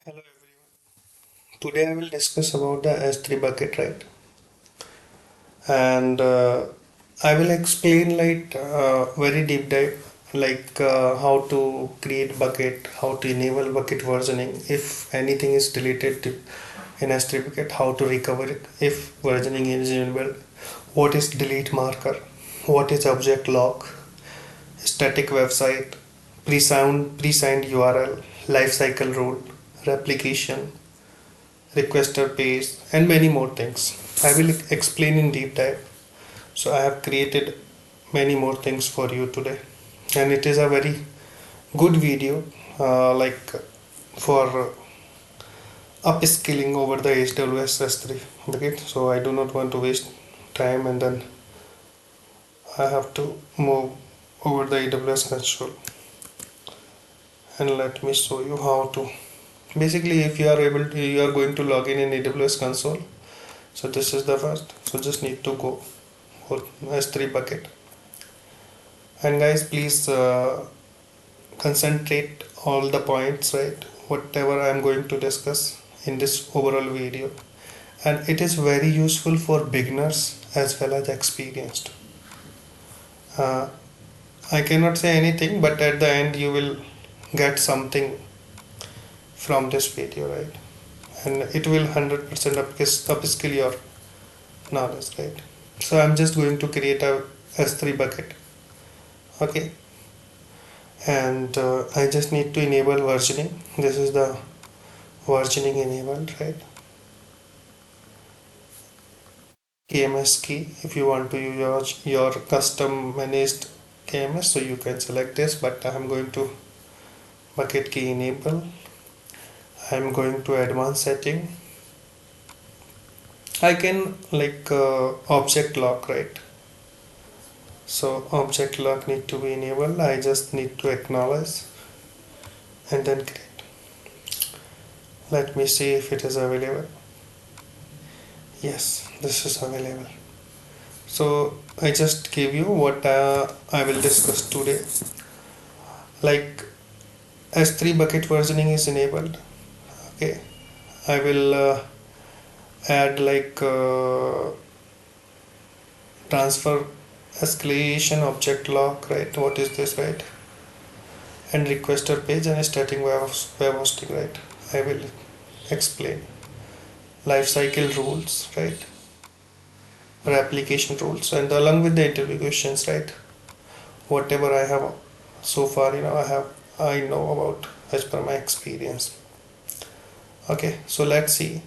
Hello everyone. Today I will discuss about the S3 bucket, right? And I will explain like very deep dive, like how to create bucket, how to enable bucket versioning, if anything is in S3 bucket, how to recover it, if versioning is enabled, what is delete marker, what is object lock, static website, pre-signed URL, lifecycle rule, replication, requester page, and many more things. I will explain in deep dive. So I have created many more things for you today, and it is a very good video, like for upskilling over the AWS S3. Okay, so I do not want to waste time, and then I have to move over the AWS console, and let me show you how to. Basically, if you are able to, you are going to log in AWS console. So this is the first. So just need to go for S3 bucket. And guys, please concentrate all the points, right? Whatever I am going to discuss in this overall video. And it is very useful for beginners as well as experienced. Uh, I cannot say anything, but at the end you will get something from this video, right? And it will 100% upskill your knowledge, right? So I'm just going to create a S3 bucket. Okay, and I just need to enable versioning. This is the versioning enabled, right? KMS key, if you want to use your custom managed KMS, so you can select this, but I'm going to bucket key enable. I'm going to advanced setting. I can like object lock, right? So object lock need to be enabled. I just need to acknowledge and then create. Let me see if it is available. Yes, this is available. So I just gave you what I will discuss today. Like S3 bucket versioning is enabled. Okay, I will add like transfer escalation object lock, right? What is this, right? And requester page and static web hosting, right? I will explain lifecycle rules, right? Replication rules, and along with the interview questions, right? Whatever I have so far, I know about as per my experience. Okay, so let's see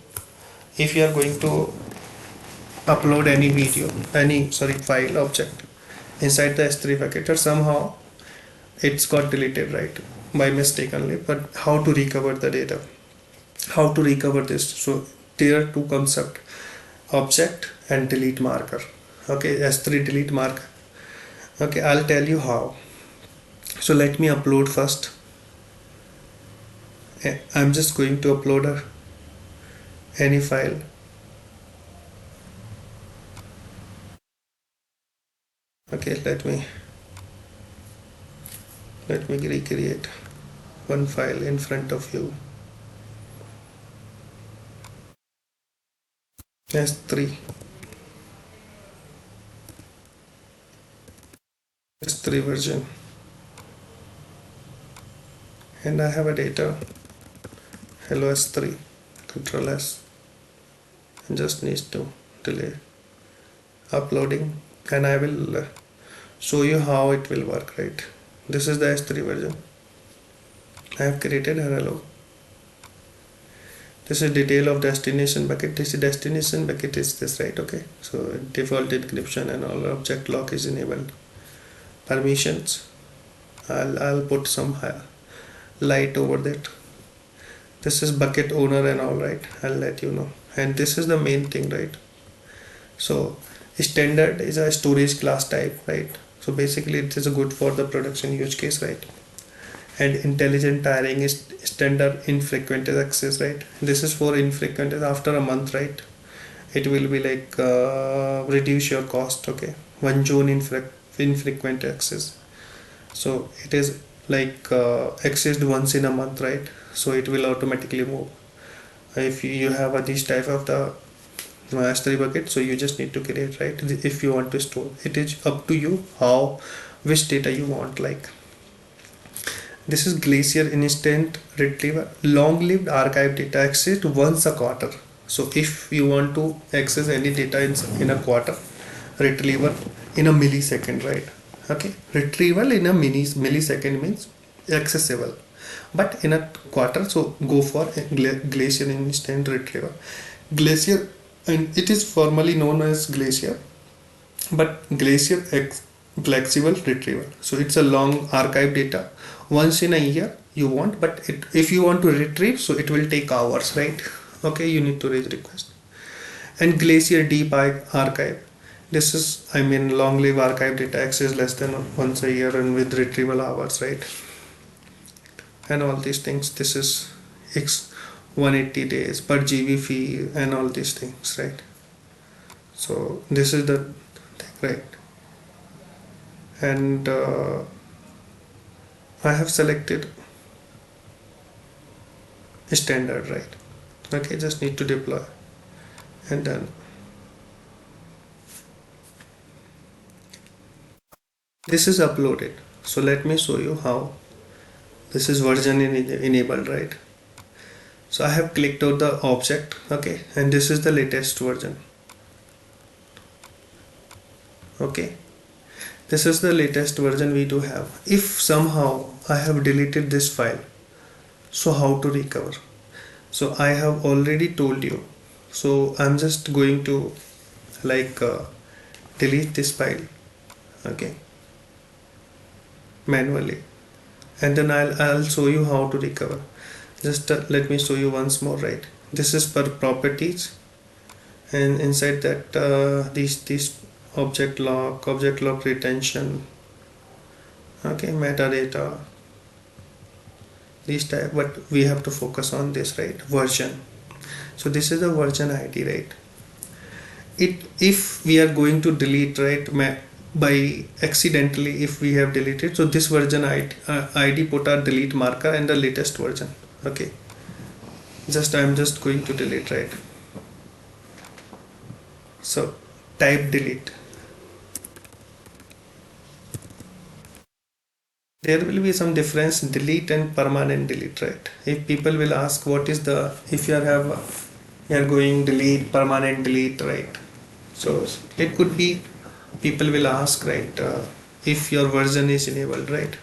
if you are going to upload any video, file object inside the S3 bucket, or somehow it's got deleted, right, by mistake only. But how to recover the data? How to recover this? So there are two concepts: object and delete marker. Okay, S3 delete marker. Okay, I'll tell you how. So let me upload first. I'm just going to upload any file. Okay, let me recreate one file in front of you. S3 version, and I have a data hello S3, control S, and just needs to delay uploading, and I will show you how it will work, right? This is the S3 version. I have created a hello. This is detail of destination bucket. This is destination bucket is this, right? Okay, so default encryption and all object lock is enabled. Permissions, I'll put some light over that. This is bucket owner and all, right? I'll let you know. And this is the main thing, right? So standard is a storage class type, right? So basically it is good for the production use case, right? And intelligent tiering is standard infrequent access, right? This is for infrequent. After a month, right, it will be like reduce your cost. Okay, one zone infrequent access. So it is like accessed once in a month, right? So it will automatically move. If you have this type of the S3 bucket, so you just need to create, right? If you want to store, it is up to you how which data you want. Like this is Glacier Instant Retriever, long-lived archive data accessed once a quarter. So if you want to access any data in a quarter, retrieval in a millisecond, right? Okay, retrieval in a millisecond means accessible, but in a quarter, so go for Glacier Instant Retriever. Glacier, and it is formally known as Glacier, but Glacier flexible retrieval. So it's a long archive data once in a year you want, but if you want to retrieve, so it will take hours, right? Okay, you need to raise request. And Glacier deep archive, this is, I mean, long live archive data access less than once a year and with retrieval hours, right? And all these things, this is 180 days per GB fee and all these things, right? So this is the thing, right? And I have selected standard, right? Okay, just need to deploy, and then this is uploaded. So let me show you how this is version enabled, right? So I have clicked on the object, okay, and this is the latest version. Okay, this is the latest version we do have. If somehow I have deleted this file, so how to recover? So I have already told you, so I'm just going to like delete this file, okay, manually, and then I'll show you how to recover. Just let me show you once more, right? This is per properties, and inside that these object lock retention, okay, metadata, these type, but we have to focus on this, right? Version. So this is the version ID, right? If we are going to delete, right, by accidentally, if we have deleted, so this version ID put our delete marker and the latest version, okay. I'm just going to delete, right? So type delete. There will be some difference, delete and permanent delete, right? If people will ask what is the, if you are going delete, permanent delete, right? So it could be, people will ask, right, if your version is enabled, right?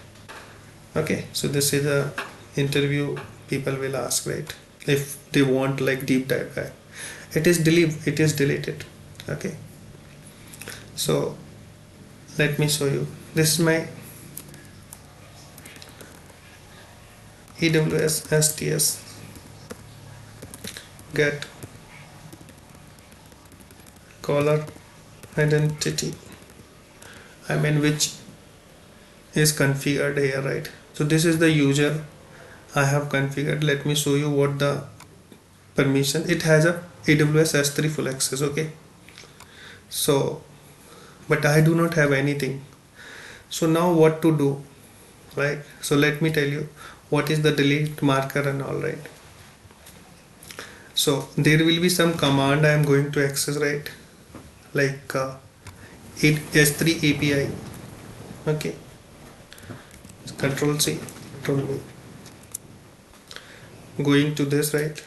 Okay, so this is a interview, people will ask, right, if they want like deep dive guy. It is deleted, okay. So let me show you, this is my AWS S3 get caller identity, I mean, which is configured here, right? So this is the user I have configured. Let me show you what the permission. It has a AWS S3 full access, okay. So but I do not have anything. So now what to do, right? So let me tell you what is the delete marker and all, right? So there will be some command I am going to access, right? Like S3 API, okay. Control C, Control V. Going to this, right?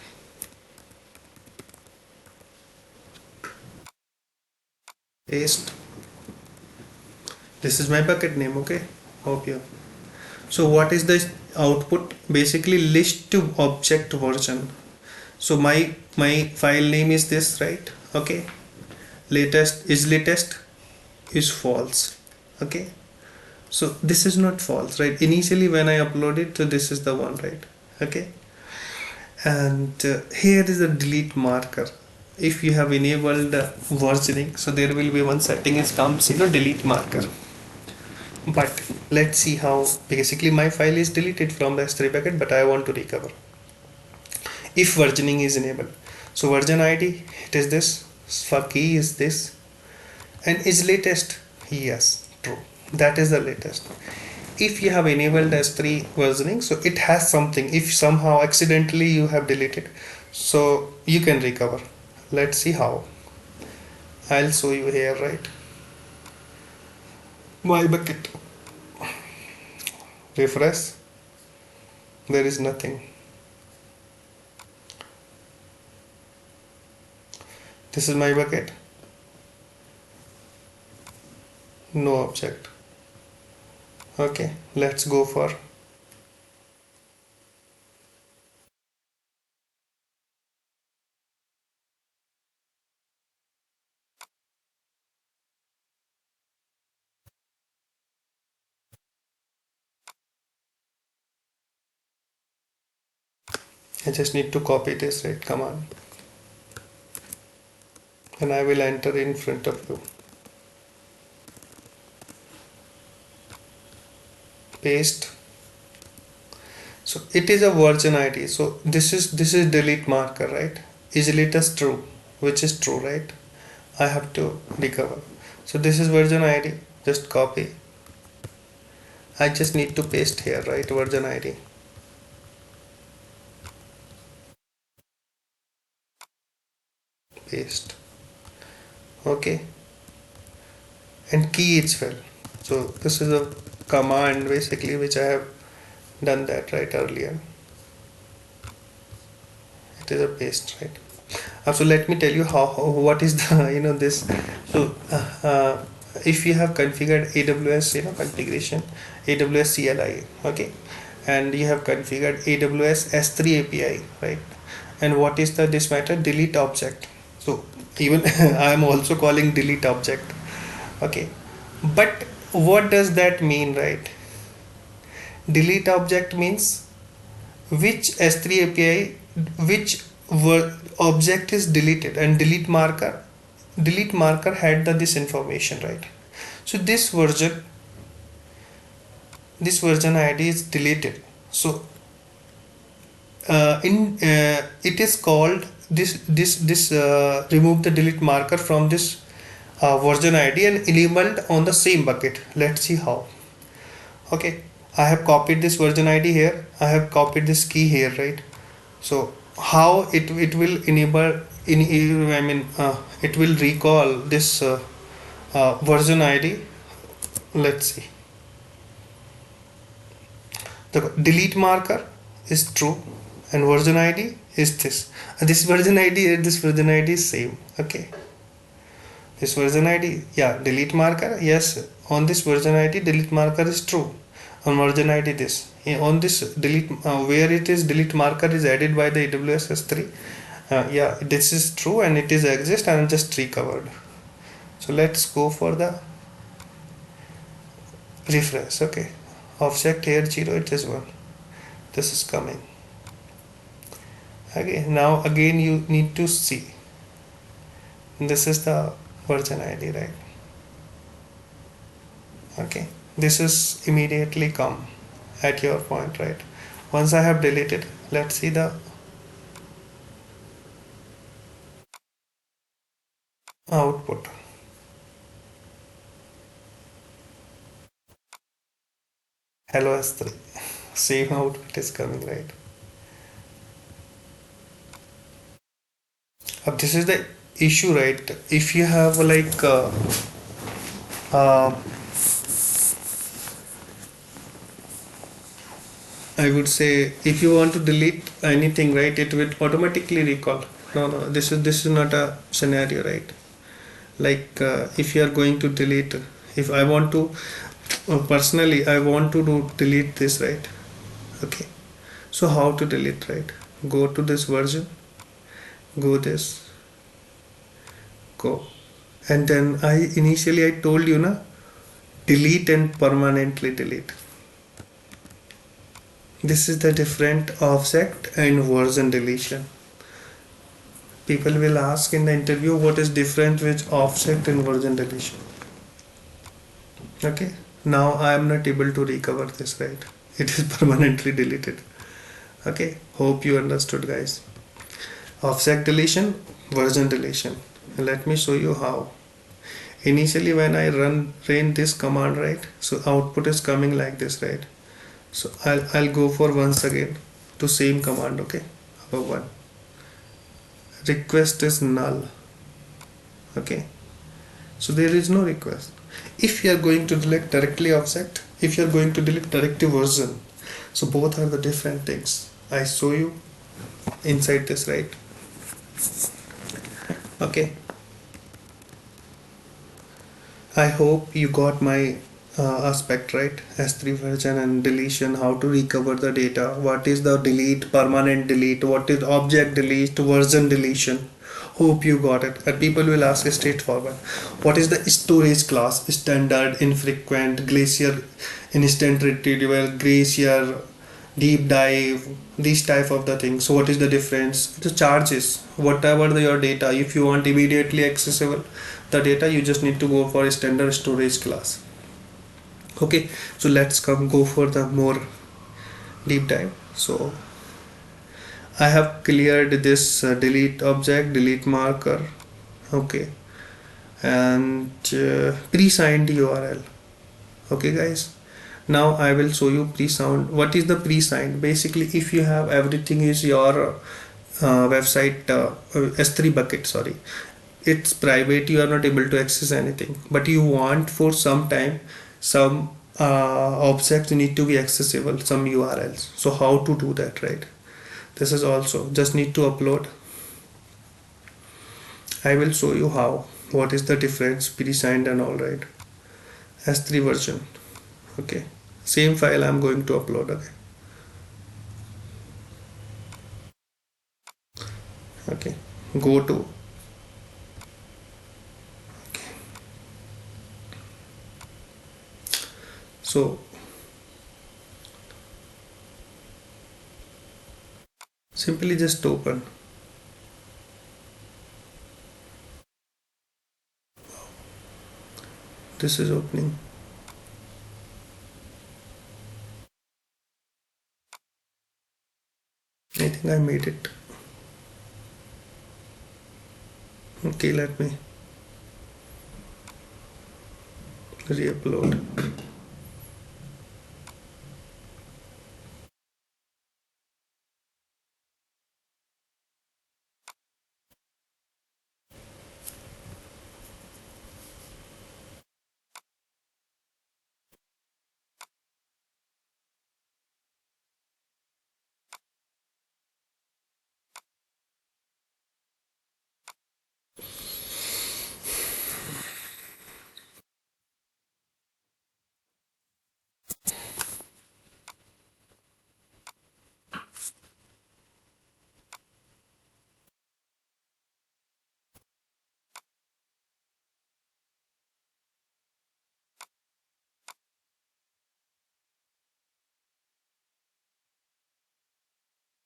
Paste. This is my bucket name, okay. Hope you. So what is the output? Basically list to object version. So my file name is this, right? Okay. Latest is false, okay. So this is not false, right? Initially when I uploaded, so this is the one, right? Okay. And here is the delete marker. If you have enabled versioning, so there will be one setting, it comes, delete marker. But let's see how. Basically my file is deleted from the S3 bucket, but I want to recover. If versioning is enabled, so version ID, it is this, key is this, and is latest, yes, true, that is the latest. if you have enabled S3 versioning, so it has something. If somehow accidentally you have deleted, so you can recover. Let's see how. I'll show you here, right? My bucket. Refresh. There is nothing. This is my bucket. No object. Okay, let's go for I just need to copy this, right? Come on. And I will enter in front of you. Paste. So it is a version ID. So this is delete marker, right? Is latest true, which is true, right? I have to recover. So this is version ID. Just copy. I just need to paste here, right? Version ID. Paste. Okay. And key is well. So this is a command basically which I have done that right earlier. It is a paste, right? So let me tell you how what is the this. So if you have configured AWS configuration, AWS CLI, okay, and you have configured AWS S3 API, right? And what is the this matter? Delete object. So even I am also calling delete object, okay. But what does that mean, right? Delete object means which S3 API, which object is deleted, and delete marker had this information, right? So this version ID is deleted. So it is called this remove the delete marker from this version ID and enabled on the same bucket. Let's see how. Okay, I have copied this version ID here, I have copied this key here, right? So how it will enable it will recall this version ID. Let's see. The delete marker is true and version ID is this. This version ID and this version ID is same. Okay, this version ID, yeah, delete marker, yes, on this version ID delete marker is true. On version ID this, on this delete where it is delete marker is added by the AWS S3, yeah, this is true and it is exist and just recovered. So let's go for the refresh. Okay, object here 0, it is 1. This is coming. Okay, now again you need to see this is the version ID, right? Okay, this is immediately come at your point, right? Once I have deleted, let's see the output. Hello S3, same output is coming, right? This is the issue, right? If you have like uh, I would say if you want to delete anything, right, it will automatically recall. No, this is not a scenario, right? Like if you are going to delete, if I want to personally I want to delete this, right? Okay, so how to delete, right? Go to this version, go this, go, and then I told you na, delete and permanently delete. This is the different offset and version deletion. People will ask in the interview what is different with offset and version deletion. Okay, now I am not able to recover this, right? It is permanently deleted. Okay, hope you understood, guys. Offset deletion, version deletion. Let me show you how. Initially when I ran this command, right, so output is coming like this, right? So I'll go for once again to same command. Okay, above one, request is null. Okay, so there is no request. If you are going to delete directly object, if you are going to delete directly version, so both are the different things. I show you inside this, right? Okay, I hope you got my aspect right. S3 version and deletion, how to recover the data, what is the delete, permanent delete, what is object delete, version deletion. Hope you got it. And people will ask straightforward. What is the storage class? Standard, infrequent, glacier, instant retrieval, glacier, deep dive, these type of the things. So what is the difference? The charges, whatever your data, if you want immediately accessible the data, you just need to go for a standard storage class. Okay, so let's go for the more deep dive. So I have cleared this delete object, delete marker. Okay, and pre-signed URL. Okay guys, now I will show you pre-signed. What is the pre-signed? Basically, if you have everything is your website S3 bucket, sorry, it's private, you are not able to access anything, but you want for some time some objects need to be accessible, some URLs. So how to do that, right? This is also just need to upload. I will show you how, what is the difference, pre-signed and all, right? S3 version. Okay, same file I'm going to upload. Okay, okay, go to, so simply just open. This is opening. I think I made it. Okay, let me re-upload.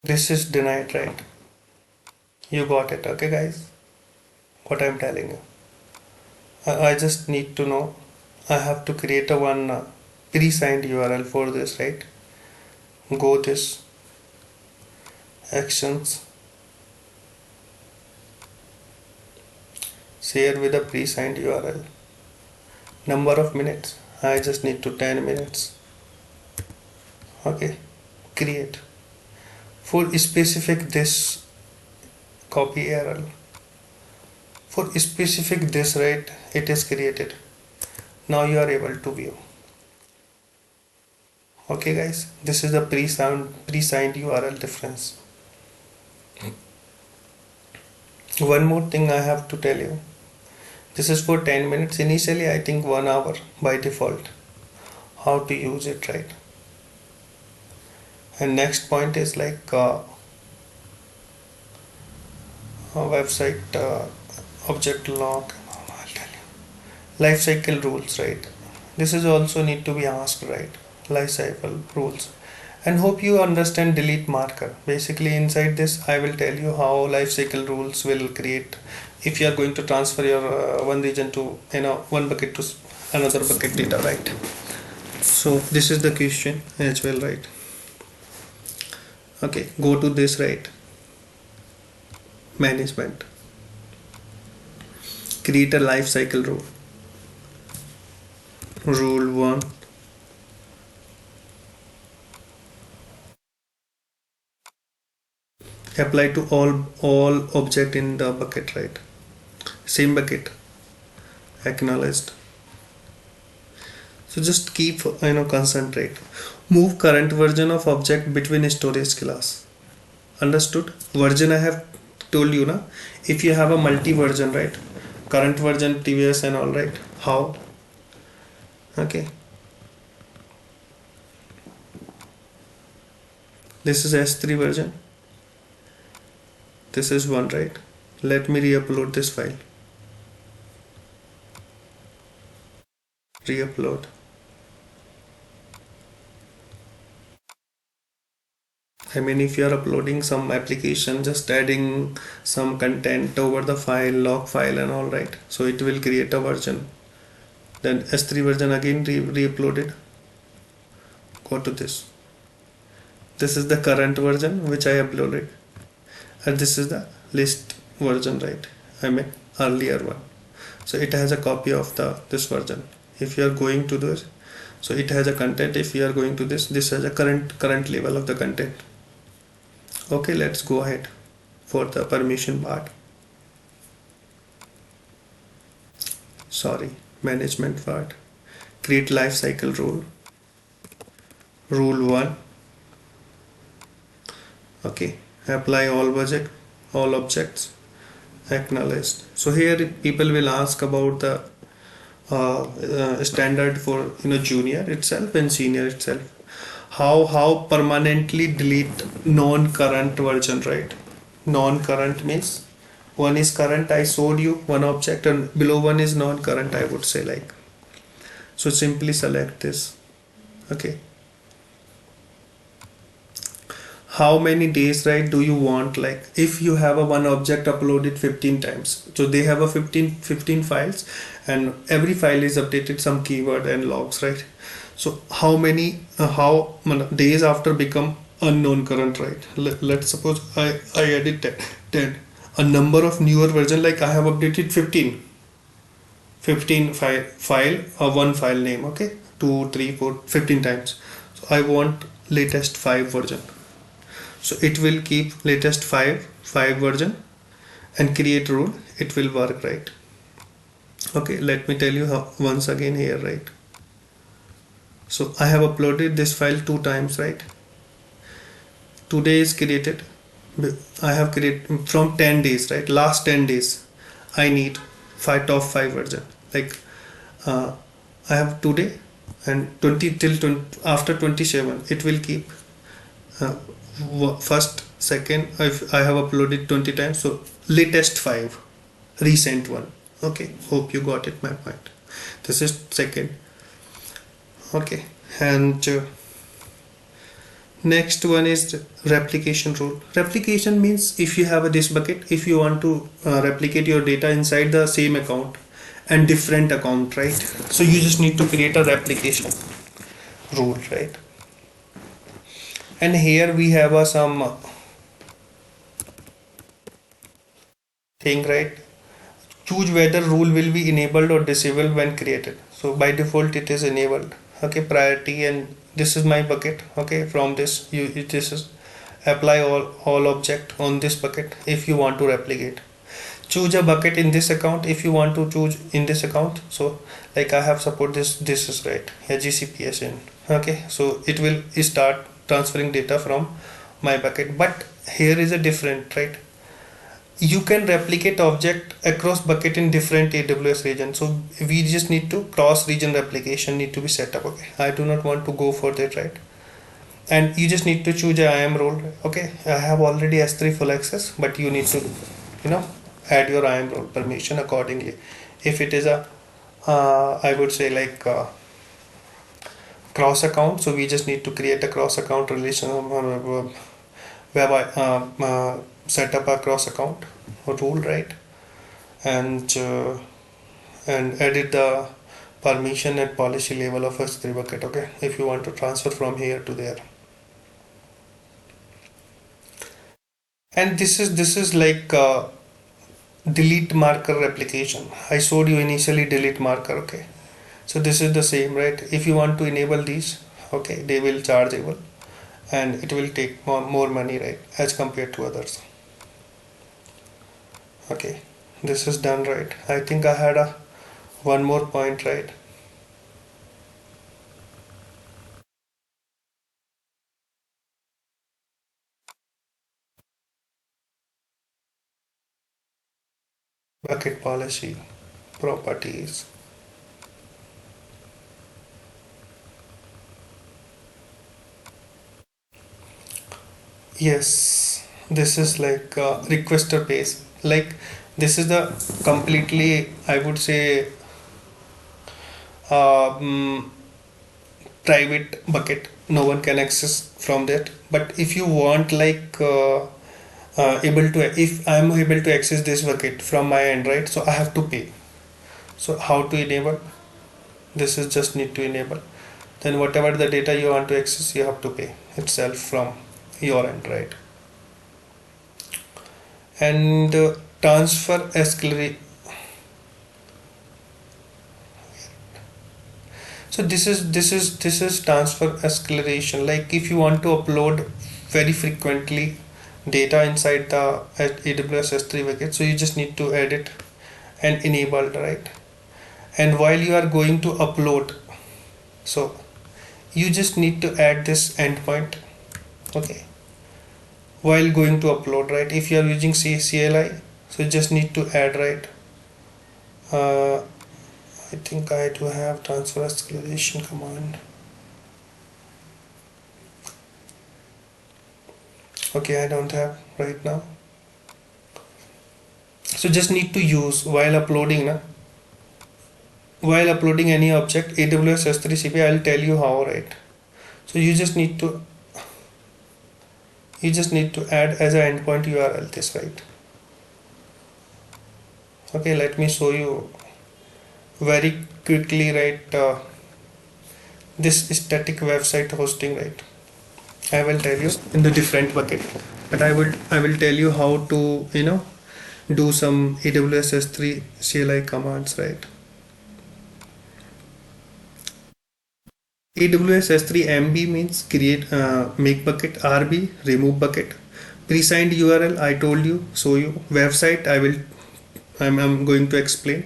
This is denied, right? You got it. Okay guys, what I'm telling you, I just need to know, I have to create a one pre-signed URL for this, right? Go this actions, share with a pre-signed URL. Number of minutes, I just need to 10 minutes. Okay, create. For specific this, copy URL. For specific this, right, it is created. Now you are able to view. Okay guys, this is the pre-signed URL difference. One more thing I have to tell you. This is for 10 minutes. Initially I think 1 hour by default. How to use it, right? And next point is like website object lock. I'll tell you. Life cycle rules, right? This is also need to be asked, right? Life cycle rules. And hope you understand delete marker. Basically inside this I will tell you how life cycle rules will create if you are going to transfer your one region to, you know, one bucket to another bucket data, right? So this is the question as well, right? Okay, go to this, right? Management, create a life cycle rule. Rule 1. Apply to all object in the bucket, right? Same bucket. Acknowledged. So just keep, concentrate. Move current version of object between storage class. Understood? Version I have told you, na. If you have a multi version, right? Current version, previous and all, right? How? Okay. This is S3 version. This is one, right? Let me re-upload this file. Re-upload. I mean, if you are uploading some application, just adding some content over the file, log file and all, right? So it will create a version. Then S3 version again re-uploaded. Go to this. This is the current version which I uploaded. And this is the list version, right? I mean earlier one. So it has a copy of this version. If you are going to this, so it has a content. If you are going to this has a current level of the content. Okay, let's go ahead for the permission part. Sorry, management part. Create lifecycle rule. Rule 1. Okay, apply all objects. Acknowledged. So here people will ask about the standard for junior itself and senior itself. How permanently delete non-current version, right? Non-current means one is current, I showed you one object, and below one is non-current, I would say, like. So simply select this. Okay. How many days, right, do you want? Like if you have a one object uploaded 15 times, so they have a 15 files, and every file is updated some keyword and logs, right? So how many how days after become unknown current, right? Let's suppose I edit 10, a number of newer version, like I have updated 15 file or one file name, okay, 2 3 4 15 times. So I want latest 5 version. So it will keep latest 5 version and create rule. It will work, right? Okay, let me tell you how once again here, right? So I have uploaded this file 2 times, right? Today is created. I have created from 10 days, right? Last 10 days I need top 5 version. Like I have today and 20 till 20, after 27 it will keep first, second. I have uploaded 20 times, so latest 5, recent one. Okay, hope you got it, my point. This is second. Okay, and next one is replication rule. Replication means if you have this bucket, if you want to replicate your data inside the same account and different account, right? So you just need to create a replication rule, right? And here we have some thing, right? Choose whether rule will be enabled or disabled when created. So by default it is enabled. Okay, priority, and this is my bucket. Okay, from this this is apply all object on this bucket if you want to replicate. Choose a bucket in this account if you want to choose in this account. So like I have support this is right here, GCPSN. Okay, so it will start transferring data from my bucket, but here is a different, right? You can replicate object across bucket in different AWS region. So we just need to cross region replication need to be set up. Okay, I do not want to go for that, right? And you just need to choose a IAM role. Okay, I have already S3 full access, but you need to add your IAM role permission accordingly. If it is a I would say like cross account, so we just need to create a cross account relation where I set up a cross account rule, right? And edit the permission and policy level of S3 bucket. Okay, if you want to transfer from here to there. And this is like delete marker replication. I showed you initially delete marker. Okay, So this is the same, right? If you want to enable these, okay, they will chargeable, and it will take more money, right, as compared to others. Okay, this is done, right? I think I had a one more point, right? Bucket policy, properties. Yes, this is like requester base. Like this is the completely, I would say, um, private bucket. No one can access from that. But if you want like able to, if I am able to access this bucket from my end, right? So I have to pay. So how to enable? This is just need to enable. Then whatever the data you want to access, you have to pay itself from your end, right? And transfer accelerate. So this is transfer acceleration. Like if you want to upload very frequently data inside the AWS S3 bucket, so you just need to add it and enable, right? And while you are going to upload, so you just need to add this endpoint, okay, while going to upload, right? If you are using CLI, so you just need to add, right? uh, I think I do have transfer acceleration command. Okay, I don't have right now. So just need to use while uploading na, while uploading any object AWS S3 CP, I'll tell you how, right? So you just need to add as an endpoint URL this, right? Okay, let me show you very quickly, right? This static website hosting, right? I will tell you in the different bucket, but I will tell you how to do some AWS S3 CLI commands, right? AWS S3 MB means create, make bucket, RB remove bucket, pre-signed URL I told you, show you website. I'm going to explain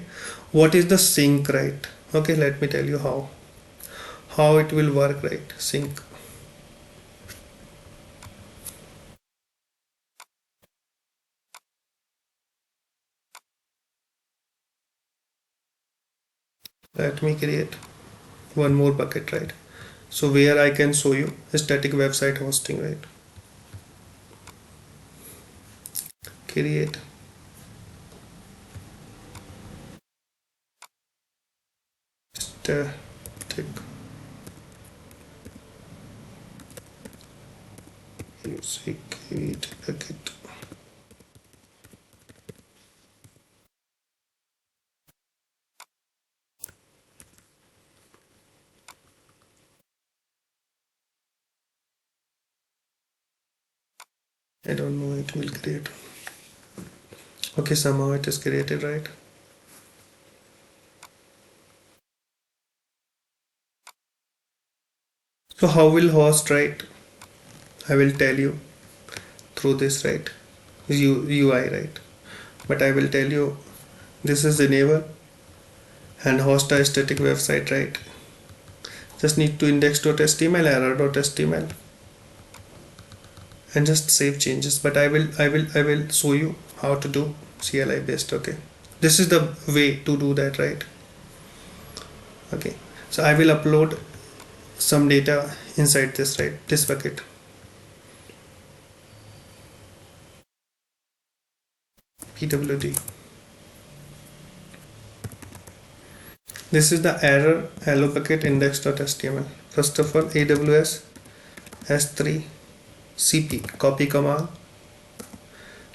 what is the sync, right? Okay, let me tell you how it will work, right? Sync. Let me create one more bucket, right? So where I can show you static website hosting, right? Create static music create bucket. I don't know, it will create. Okay, somehow it is created, right? So how will host, right? I will tell you through this, right? UI, right? But I will tell you this is enable and host a static website, right? Just need to index.html, error.html, and just save changes. But I will show you how to do CLI based. Okay, this is the way to do that, right? Okay, so I will upload some data inside this, right? This bucket. PWD. This is the error hello bucket index.html. First of all, AWS S3 CP copy command,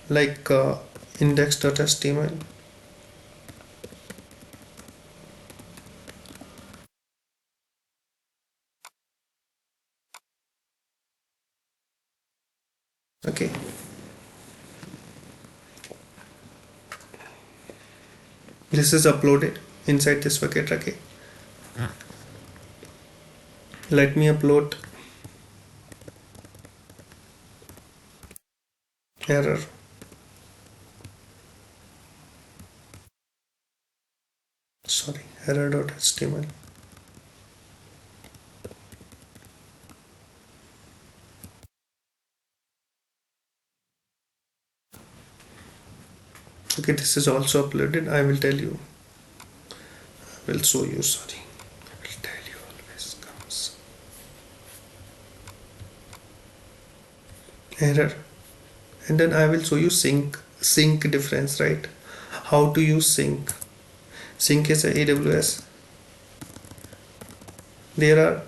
like index.html. Okay, this is uploaded inside this bucket. Okay, Let me upload. Error. Sorry, error.html. Okay, this is also uploaded. I will tell you. I will show you. Sorry, I will tell you always comes error, and then I will show you sync difference, right? How to use sync. Sync is a AWS. There are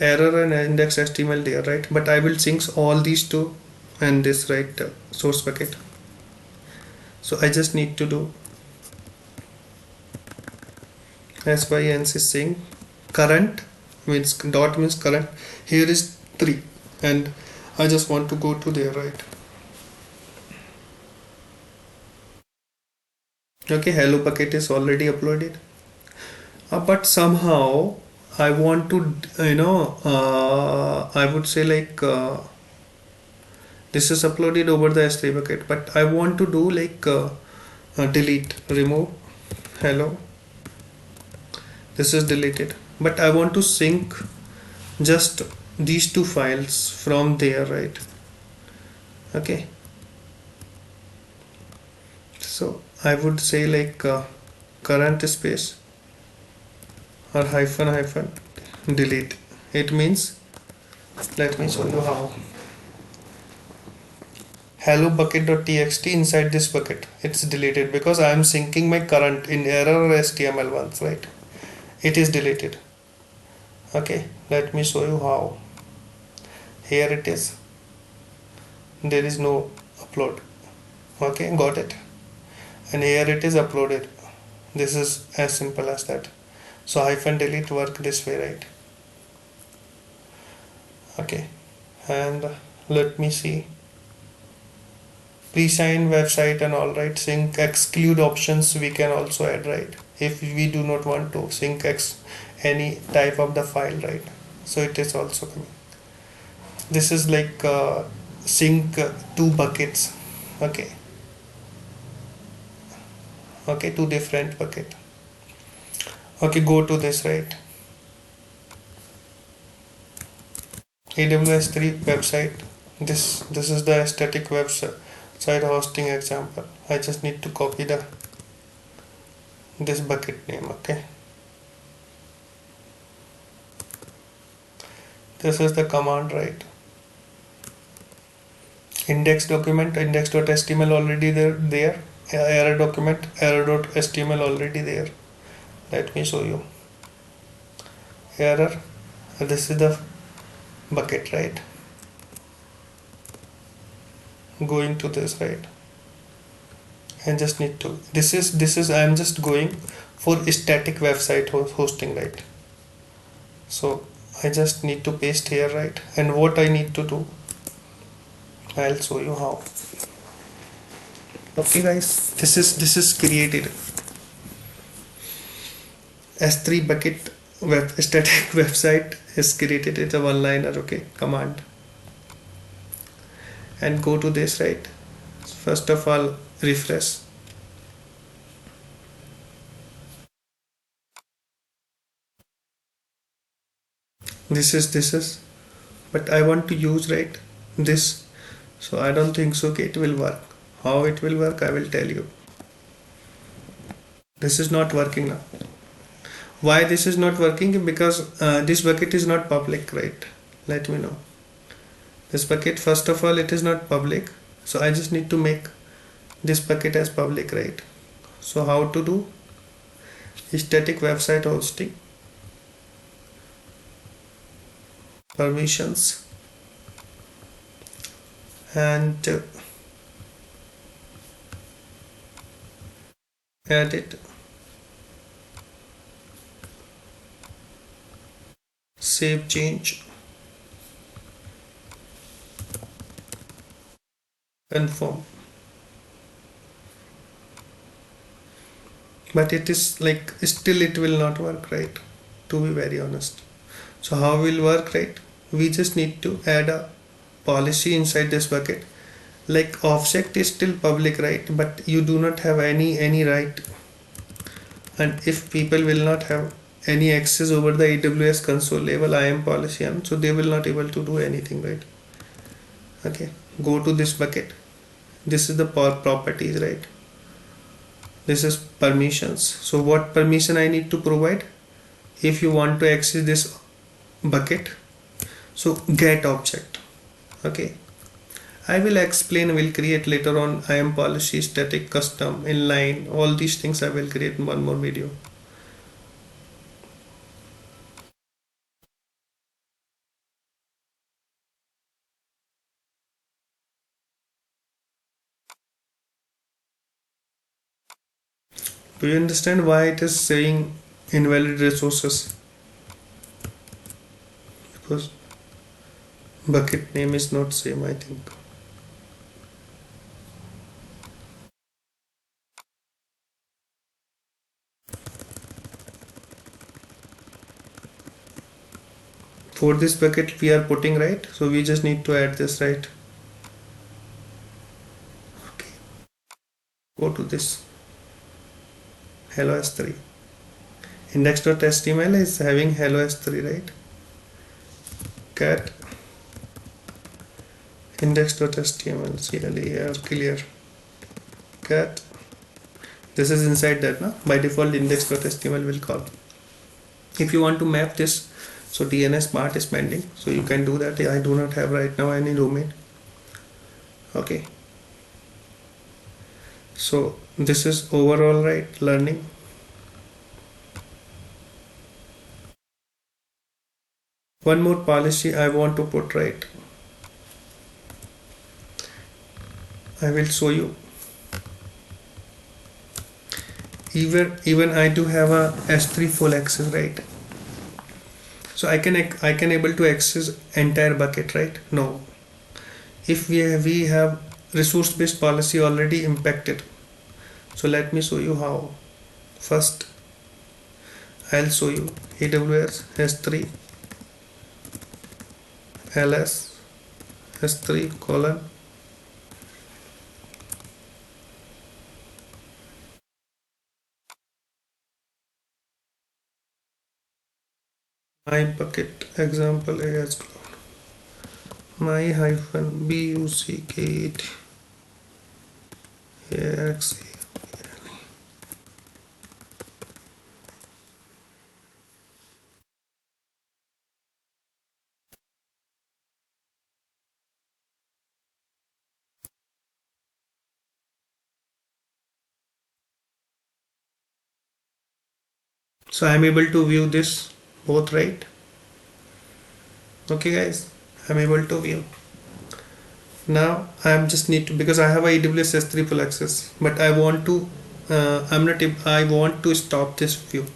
error and index HTML there, right? But I will sync all these two and this, right? Source bucket. So I just need to do sync current means dot means current. Here is 3 and I just want to go to there, right? Okay, hello bucket is already uploaded, but somehow I want to I would say like this is uploaded over the S3 bucket, but I want to do like delete, remove hello. This is deleted, but I want to sync just these two files from there, right? Okay, so I would say like current space or hyphen delete. It means, let me show you how. Hello bucket.txt, inside this bucket it's deleted because I am syncing my current in error HTML once, right? It is deleted. Okay, let me show you how. Here it is, there is no upload. Okay, got it. And here it is uploaded. This is as simple as that. So hyphen delete work this way, right? Okay, and let me see. Pre-signed website and all, right? Sync exclude options we can also add, right? If we do not want to sync any type of the file, right? So it is also coming. This is like sync two buckets. Okay, okay, two different bucket. Okay, go to this, right? AWS S3 website. This is the static website hosting example. I just need to copy this bucket name. Okay, this is the command, right? Index document index.html already there. Error document error.html already there. Let me show you. Error, this is the bucket, right? Going to this, right? And just need to this is I'm just going for static website hosting, right? So I just need to paste here, right? And what I need to do, I'll show you how. Okay guys, this is created S3 bucket static website is created. It's a one-liner. Okay, command, and go to this, right? First of all, refresh. This is but I want to use, right, this, so I don't think so okay, it will work. How it will work I will tell you. This is not working now. Why this is not working? Because this bucket is not public, right? Let me know. This bucket, first of all, it is not public, so I just need to make this bucket as public, right? So how to do? Static website hosting, permissions, and edit, save change, confirm. But it is like still it will not work, right? To be very honest. So how will work, right? We just need to add a policy inside this bucket. Like object is still public, right? But you do not have any right, and if people will not have any access over the AWS console level IAM policy, and so they will not able to do anything, right? Okay, go to this bucket. This is the properties, right? This is permissions. So what permission I need to provide if you want to access this bucket? So get object. Okay, I will explain, will create later on IAM policy, static, custom, inline, all these things I will create in one more video. Do you understand why it is saying invalid resources? Because bucket name is not same, I think. For this bucket we are putting, right? So we just need to add this, right? Okay. Go to this hello S3. Index.html is having hello S3, right? Cat index.html, CLER, clear. Cat, this is inside that, no? By default index.html will call. If you want to map this, so DNS part is pending, so you can do that. I do not have right now any domain. Okay, so this is overall, right, learning. One more policy I want to put, right? I will show you. Even I do have a S3 full access, right? So I can able to access entire bucket, right? No. If we have resource based policy already impacted. So let me show you how. First I'll show you AWS S3 ls S3 colon my bucket example as my hyphen buck8 ax. So I'm able to view this both, right? Okay guys, I'm able to view. Now I'm just need to, because I have a AWS S3 full access, but I want to I want to stop this view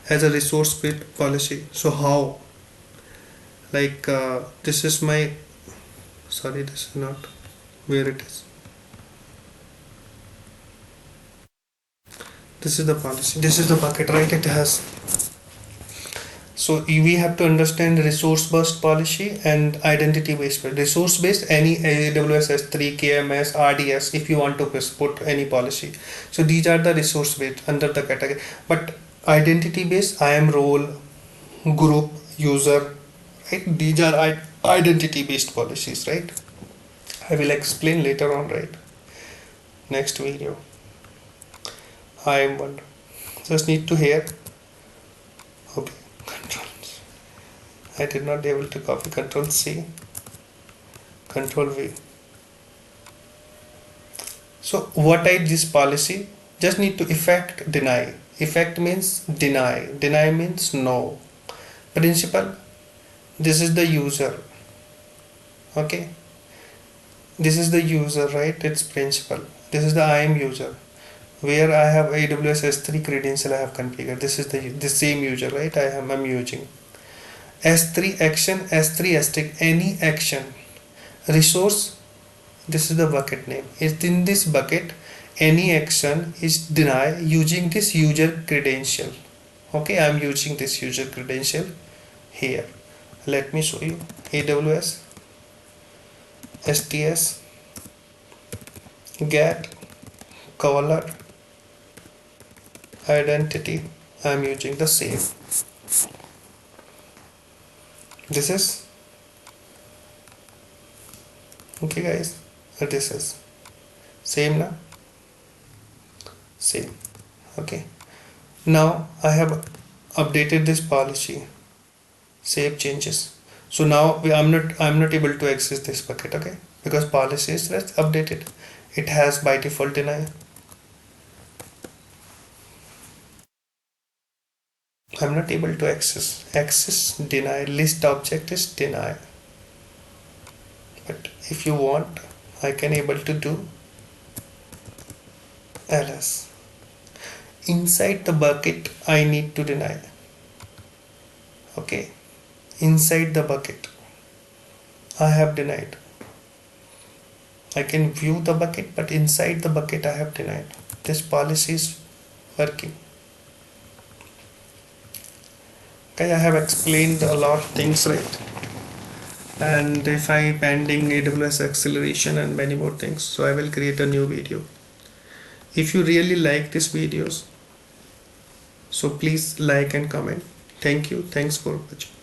as a resource based policy. So how? Like this is my, sorry, this is not where it is. This is the policy, this is the bucket, right? It has, so we have to understand resource based policy and identity based. Resource based, any AWS S3, KMS, RDS, if you want to put any policy. So these are the resource based under the category. But identity based, I am role, group, user, right? These are identity based policies, right? I will explain later on, right? Next video. I am one. Just need to hear. Okay. Controls. I did not be able to copy. Control C. Control V. So what I this policy? Just need to effect deny. Effect means deny. Deny means no. Principal. This is the user. Okay. This is the user, right? It's principal. This is the IAM user, where I have AWS S3 credential I have configured. This is the same user, right? I'm using S3 action, S3 asterisk, any action. Resource, this is the bucket name. It's in this bucket, any action is deny using this user credential. Okay, I'm using this user credential here. Let me show you. AWS STS get caller identity. I'm using the same. This is okay guys. This is same now. Same. Okay. Now I have updated this policy. Save changes. So now I'm not able to access this bucket. Okay, because policy is updated. It has by default deny. I'm not able to access deny. List object is deny. But if you want, I can able to do ls. Inside the bucket I need to deny. Okay, inside the bucket I have denied. I can view the bucket, but inside the bucket I have denied. This policy is working. Okay, I have explained a lot of things, right? And if I pending AWS acceleration and many more things, so I will create a new video. If you really like these videos, so please like and comment. Thank you. Thanks for watching.